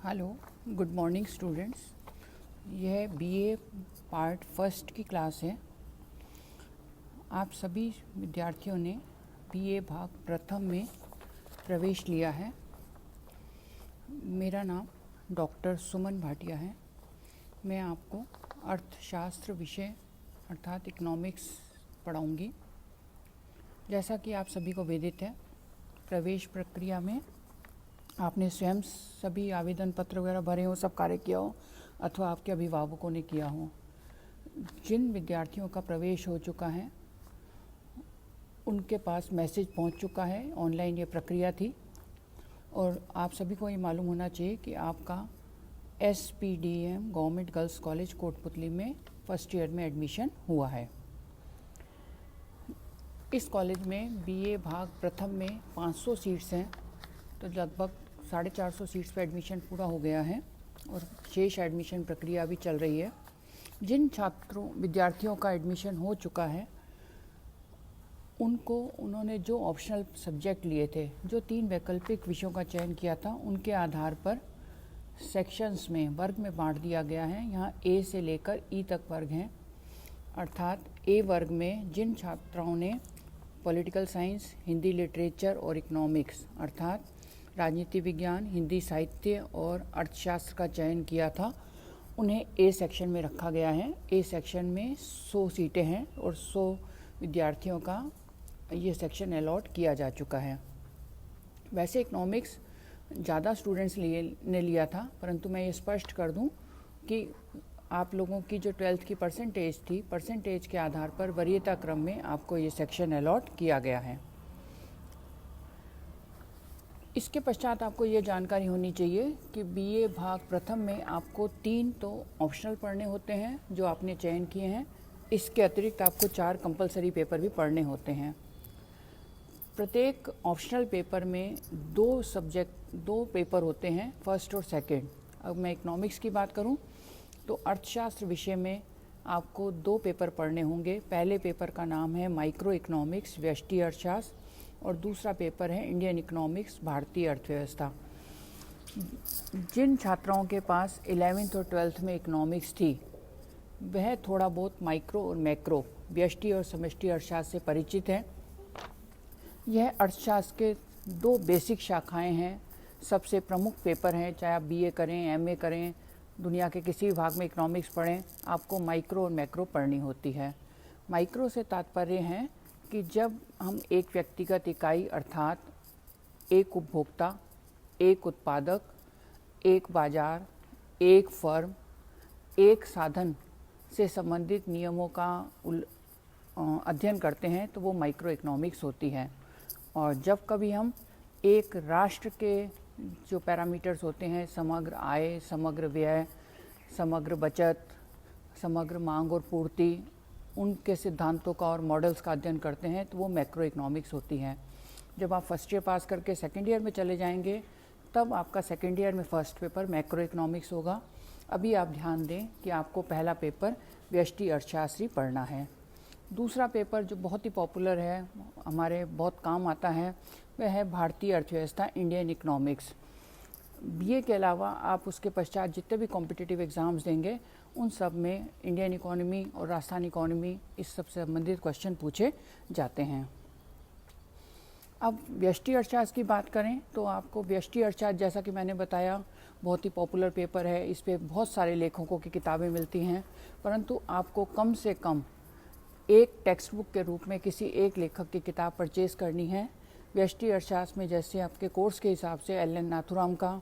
Hello, good morning students. यह BA part first की class है। आप सभी विद्यार्थियों ने बीए भाग प्रथम में प्रवेश लिया है। मेरा नाम डॉक्टर सुमन भाटिया है। मैं आपको अर्थशास्त्र विषय अर्थात इकोनॉमिक्स पढ़ाऊंगी। जैसा कि आप सभी को विदित है, प्रवेश प्रक्रिया में आपने स्वयं सभी आवेदन पत्र वगैरह भरे हो, सब कार्य किया हो अथवा आपके अभिभावकों ने किया हो। जिन विद्यार्थियों का प्रवेश हो चुका है उनके पास मैसेज पहुंच चुका है। ऑनलाइन ये प्रक्रिया थी और आप सभी को ये मालूम होना चाहिए कि आपका SPDM government girls college Kotputli में फर्स्ट ईयर में एडमिशन हुआ है। इस कॉलेज में बीए भाग प्रथम में 500 सीट्स हैं, तो लगभग 450 सीट्स पर एडमिशन पूरा हो गया है और शेष एडमिशन प्रक्रिया भी चल रही है। जिन विद्यार्थियों का एडमिशन हो चुका है उन्होंने जो ऑप्शनल सब्जेक्ट लिए थे, जो 3 वैकल्पिक विषयों का चयन किया था, उनके आधार पर सेक्शंस में वर्ग में बांट दिया गया है। यहाँ A से लेकर E तक वर्ग हैं। अर्थात A वर्ग में जिन छात्राओं ने पॉलिटिकल साइंस, हिंदी लिटरेचर और इकोनॉमिक्स अर्थात राजनीति विज्ञान, हिंदी साहित्य और अर्थशास्त्र का चयन किया था, उन्हें A सेक्शन में रखा गया है। A सेक्शन में 100 सीटें हैं और 100 विद्यार्थियों का ये सेक्शन अलॉट किया जा चुका है। वैसे इकोनॉमिक्स ज़्यादा स्टूडेंट्स ने लिया था, परंतु मैं ये स्पष्ट कर दूं कि आप लोगों की जो 12th की परसेंटेज थी, परसेंटेज के आधार पर वरीयता क्रम में आपको ये सेक्शन अलॉट किया गया है। इसके पश्चात आपको ये जानकारी होनी चाहिए कि बीए भाग प्रथम में आपको 3 तो ऑप्शनल पढ़ने होते हैं जो आपने चयन किए हैं। इसके अतिरिक्त आपको 4 कंपलसरी पेपर भी पढ़ने होते हैं। प्रत्येक ऑप्शनल पेपर में 2 पेपर होते हैं, फर्स्ट और सेकंड। अब मैं इकोनॉमिक्स की बात करूं तो अर्थशास्त्र विषय में आपको 2 पेपर पढ़ने होंगे। पहले पेपर का नाम है माइक्रो इकोनॉमिक्स व्यष्टि अर्थशास्त्र और दूसरा पेपर है इंडियन इकोनॉमिक्स भारतीय अर्थव्यवस्था। जिन छात्राओं के पास 11th और 12th में इकोनॉमिक्स थी वह थोड़ा बहुत माइक्रो और मैक्रो व्यष्टि और समष्टि अर्थशास्त्र से परिचित है। यह अर्थशास्त्र के 2 बेसिक शाखाएं हैं। सबसे प्रमुख पेपर हैं, चाहे आप BA करें, MA करें, दुनिया के किसी भी भाग में इकोनॉमिक्स पढ़ें, आपको माइक्रो और मैक्रो पढ़नी होती है। माइक्रो से तात्पर्य है कि जब हम एक व्यक्तिगत इकाई अर्थात एक उपभोक्ता, एक उत्पादक, एक बाजार, एक फर्म, एक साधन से संबंधित नियमों का अध्ययन करते हैं तो वो माइक्रो इकोनॉमिक्स होती है। और जब कभी हम एक राष्ट्र के जो पैरामीटर्स होते हैं, समग्र आय, समग्र व्यय, समग्र बचत, समग्र मांग और पूर्ति, उनके सिद्धांतों का और मॉडल्स का अध्ययन करते हैं तो वो मैक्रो इकोनॉमिक्स होती है। जब आप फर्स्ट ईयर पास करके सेकेंड ईयर में चले जाएंगे तब आपका सेकेंड ईयर में फर्स्ट पेपर मैक्रो इकोनॉमिक्स होगा। अभी आप ध्यान दें कि आपको पहला पेपर व्यष्टि अर्थशास्त्री पढ़ना है। दूसरा पेपर जो बहुत ही पॉपुलर है, हमारे बहुत काम आता है, वह है भारतीय अर्थव्यवस्था इंडियन इकोनॉमिक्स। बीए के अलावा आप उसके पश्चात जितने भी कॉम्पिटिटिव एग्ज़ाम्स देंगे उन सब में इंडियन इकोनॉमी और राजस्थान इकोनॉमी इस सब से संबंधित क्वेश्चन पूछे जाते हैं। अब व्यष्टि अर्थशास्त्र की बात करें तो आपको व्यष्टि अर्थशास्त्र, जैसा कि मैंने बताया, बहुत ही पॉपुलर पेपर है। इस पे बहुत सारे लेखकों की किताबें मिलती हैं, परंतु आपको कम से कम एक टेक्स्ट बुक के रूप में किसी एक लेखक की किताब परचेज़ करनी है। व्यष्टि अर्थशास्त्र में जैसे आपके कोर्स के हिसाब से LN नाथुराम का,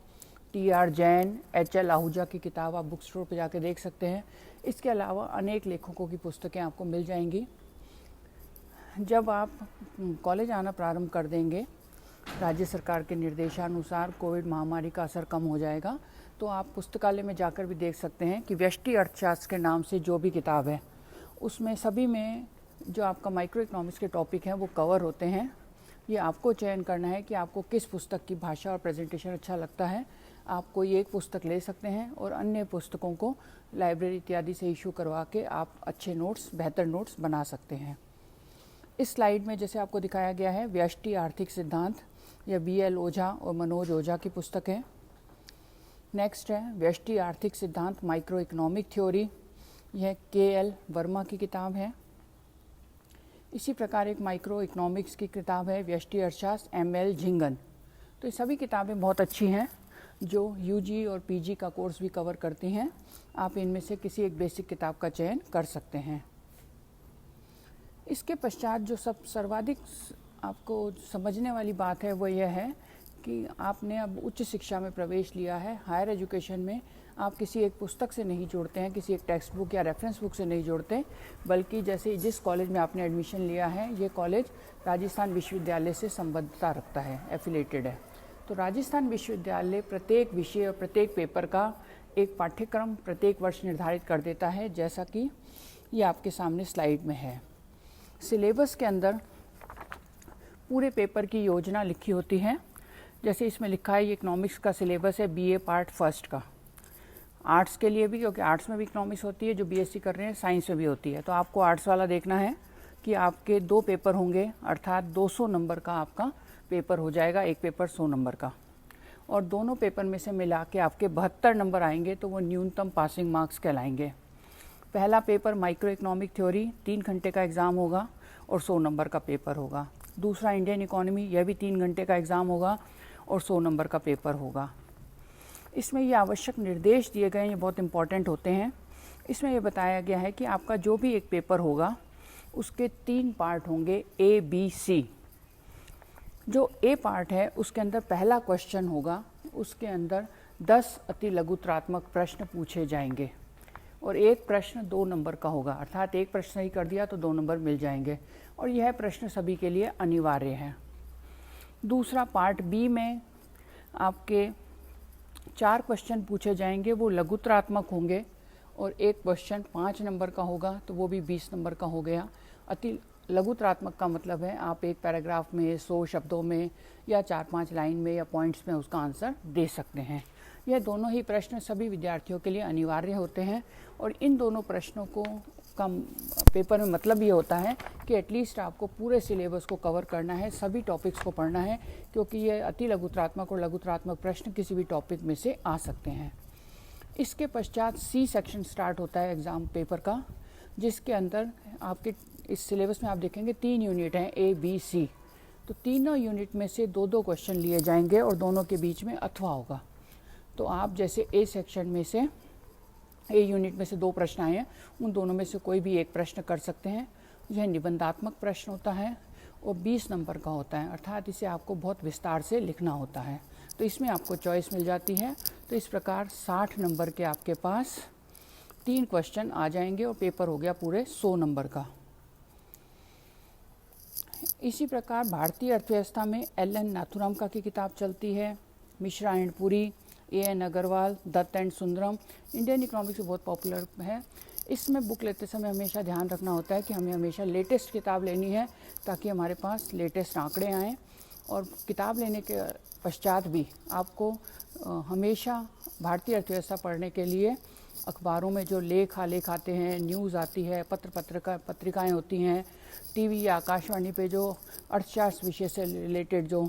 TR जैन, HL आहूजा की किताब आप बुक स्टोर पर जाके देख सकते हैं। इसके अलावा अनेक लेखकों की पुस्तकें आपको मिल जाएंगी। जब आप कॉलेज आना प्रारंभ कर देंगे, राज्य सरकार के निर्देशानुसार कोविड महामारी का असर कम हो जाएगा, तो आप पुस्तकालय में जाकर भी देख सकते हैं कि व्यष्टि अर्थशास्त्र के नाम से जो भी किताब है उसमें सभी में जो आपका माइक्रो इकोनॉमिक्स के टॉपिक हैं वो कवर होते हैं। ये आपको चयन करना है कि आपको किस पुस्तक की भाषा और प्रेजेंटेशन अच्छा लगता है। आप कोई एक पुस्तक ले सकते हैं और अन्य पुस्तकों को लाइब्रेरी इत्यादि से इशू करवा के आप अच्छे नोट्स, बेहतर नोट्स बना सकते हैं। इस स्लाइड में जैसे आपको दिखाया गया है व्यष्टि आर्थिक सिद्धांत, यह BL ओझा और मनोज ओझा की पुस्तक है। नेक्स्ट है व्यष्टि आर्थिक सिद्धांत माइक्रो इकोनॉमिक थ्योरी, यह KL वर्मा की किताब है। इसी प्रकार एक माइक्रो इकोनॉमिक्स की किताब है व्यष्टि अर्थशास्त्र ML झिंगन। तो ये सभी किताबें बहुत अच्छी हैं जो UG और PG का कोर्स भी कवर करती हैं। आप इनमें से किसी एक बेसिक किताब का चयन कर सकते हैं। इसके पश्चात जो सर्वाधिक आपको समझने वाली बात है वो यह है कि आपने अब उच्च शिक्षा में प्रवेश लिया है। हायर एजुकेशन में आप किसी एक पुस्तक से नहीं जोड़ते हैं, किसी एक टेक्स्ट बुक या रेफरेंस बुक से नहीं जोड़ते, बल्कि जैसे जिस कॉलेज में आपने एडमिशन लिया है ये कॉलेज राजस्थान विश्वविद्यालय से संबद्धता रखता है, एफिलेटेड है। तो राजस्थान विश्वविद्यालय प्रत्येक विषय और प्रत्येक पेपर का एक पाठ्यक्रम प्रत्येक वर्ष निर्धारित कर देता है, जैसा कि ये आपके सामने स्लाइड में है। सिलेबस के अंदर पूरे पेपर की योजना लिखी होती है। जैसे इसमें लिखा है ये इकोनॉमिक्स का सिलेबस है BA पार्ट फर्स्ट का। आर्ट्स के लिए भी, क्योंकि आर्ट्स में भी इकोनॉमिक्स होती है, जो BSc कर रहे हैं साइंस में भी होती है। तो आपको आर्ट्स वाला देखना है कि आपके 2 पेपर होंगे, अर्थात 200 नंबर का आपका पेपर हो जाएगा, एक पेपर 100 नंबर का, और दोनों पेपर में से मिला के आपके 72 नंबर आएंगे तो वो न्यूनतम पासिंग मार्क्स कहलाएंगे। पहला पेपर माइक्रो इकोनॉमिक थ्योरी 3 घंटे का एग्ज़ाम होगा और 100 नंबर का पेपर होगा। दूसरा इंडियन इकोनॉमी, यह भी 3 घंटे का एग्ज़ाम होगा और 100 नंबर का पेपर होगा। इसमें ये आवश्यक निर्देश दिए गए हैं, ये बहुत इंपॉर्टेंट होते हैं। इसमें ये बताया गया है कि आपका जो भी एक पेपर होगा उसके 3 पार्ट होंगे A, B, C। जो A पार्ट है उसके अंदर पहला क्वेश्चन होगा, उसके अंदर 10 अति लघुत्रात्मक प्रश्न पूछे जाएंगे और एक प्रश्न 2 नंबर का होगा, अर्थात एक प्रश्न सही कर दिया तो 2 नंबर मिल जाएंगे, और यह प्रश्न सभी के लिए अनिवार्य है। दूसरा पार्ट B में आपके 4 क्वेश्चन पूछे जाएंगे, वो लघुत्रात्मक होंगे, और एक क्वेश्चन 5 नंबर का होगा तो वो भी 20 नंबर का हो गया। अति लघुत्रात्मक का मतलब है आप एक पैराग्राफ में 100 शब्दों में या 4-5 लाइन में या पॉइंट्स में उसका आंसर दे सकते हैं। यह दोनों ही प्रश्न सभी विद्यार्थियों के लिए अनिवार्य होते हैं, और इन दोनों प्रश्नों को का पेपर में मतलब ये होता है कि एटलीस्ट आपको पूरे सिलेबस को कवर करना है, सभी टॉपिक्स को पढ़ना है, क्योंकि ये अति लघुत्रात्मक और लघुत्रात्मक प्रश्न किसी भी टॉपिक में से आ सकते हैं। इसके पश्चात C सेक्शन स्टार्ट होता है एग्ज़ाम पेपर का, जिसके अंदर आपके इस सिलेबस में आप देखेंगे 3 यूनिट हैं A, B, C। तो तीनों यूनिट में से 2-2 क्वेश्चन लिए जाएंगे और दोनों के बीच में अथवा होगा। तो आप जैसे A सेक्शन में से A यूनिट में से 2 प्रश्न आए हैं, उन दोनों में से कोई भी एक प्रश्न कर सकते हैं। यह निबंधात्मक प्रश्न होता है और 20 नंबर का होता है, अर्थात इसे आपको बहुत विस्तार से लिखना होता है। तो इसमें आपको चॉइस मिल जाती है। तो इस प्रकार 60 नंबर के आपके पास 3 क्वेश्चन आ जाएंगे और पेपर हो गया पूरे 100 नंबर का। इसी प्रकार भारतीय अर्थव्यवस्था में LN नाथुराम का की किताब चलती है, Mishra and Puri, AN Agarwal, Dutt and Sundaram. Indian economics बहुत पॉपुलर है। इसमें बुक लेते समय हमेशा ध्यान रखना होता है कि हमें हमेशा लेटेस्ट किताब लेनी है, ताकि हमारे पास लेटेस्ट आंकड़े आएँ। और किताब लेने के पश्चात भी आपको हमेशा भारतीय अर्थव्यवस्था पढ़ने के लिए अखबारों में जो लेख आलेख आते हैं, न्यूज़ आती है, पत्रिकाएँ होती हैं, TV या आकाशवाणी पे जो अर्थशास्त्र विषय से रिलेटेड जो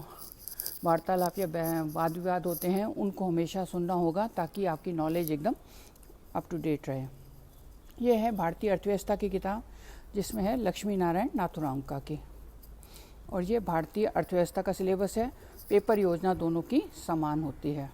वार्तालाप या वाद विवाद होते हैं, उनको हमेशा सुनना होगा, ताकि आपकी नॉलेज एकदम अप टू डेट रहे। यह है भारतीय अर्थव्यवस्था की किताब, जिसमें है लक्ष्मी नारायण नाथुराम का की, और ये भारतीय अर्थव्यवस्था का सिलेबस है। पेपर योजना दोनों की समान होती है।